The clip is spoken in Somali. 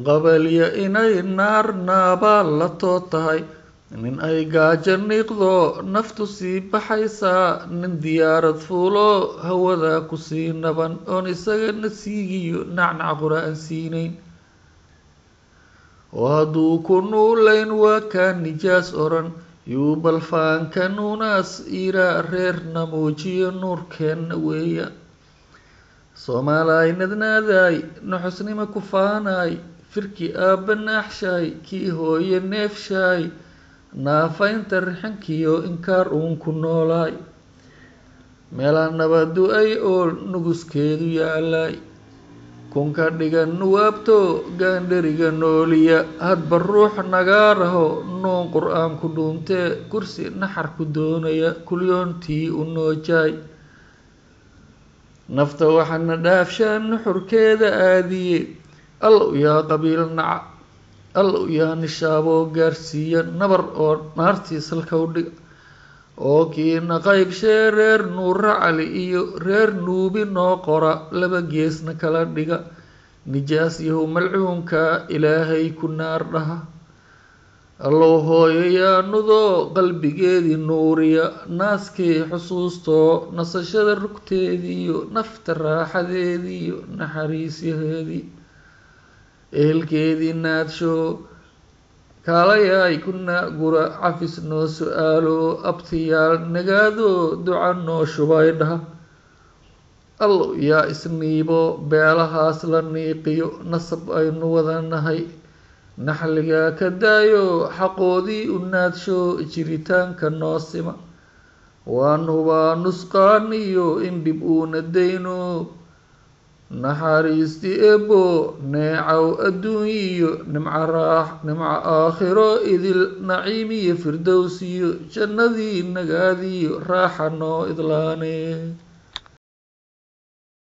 qabalya inay naar naabaal la tootahay nin ay gaajo niiqdo naftu sii baxaysaa nin diyaarad fuulo hawada ku sii naban oon isagana siigiyo nacnac qura'an siinayn oo hadduu ku nuulayn waa kaa nijaas oran yuu balfaanka nuunaas iraa reerna muujiyo nuurkeenna weeya soomaalay nadnaaday naxusnima ku faanaay firkii aabba naaxshaay kii hooye neefshaay naafaynta rixinkiyo inkaar uun ku noolaay meelaa nabadu ay ool nuguskeedu yaalaay kunka dhigan nuwaabto gaandhariga nooliya hadba ruux nagaaraho nuun qur-aan ku dhuuntee kursi naxar ku doonaya kulyoontii u noojaay nafta waxaana dhaafshaan nuxurkeeda aadiye allow yaa qabiil naca allow yaa nishaaboo gaarsiiya nabar oo naartii salka u dhiga oo kiina qaybshee reer nuura cali iyo reer nuubi noo qora laba geesna kala dhiga nijaas yahow malcuunka ilaahay ku naar dhaha allow hooyo yaa nudoo qalbigeedii nuuriya naaskii xusuustoo nasashada rugteediiyo nafta raaxadeediiyo naxariisyaheedii ehelkeedii naadsho kaalayaay ku naagura cafis noo su-aalo abtiyaal nagaadoo duca noo shubay dhaha allow yaa isniibo beelahaas la niiqiyo nasab aynu wada nahay naxligaa ka daayo xaqoodii u naadsho jiritaanka noo sima waanubaa nusqaaniyo in dhib uuna dayno naxariisti ebo neecaw adduunyiyo nimco aakhiro idil naciimiyo firdowsiyo jannadii nagaadiyo raaxa noo idlaane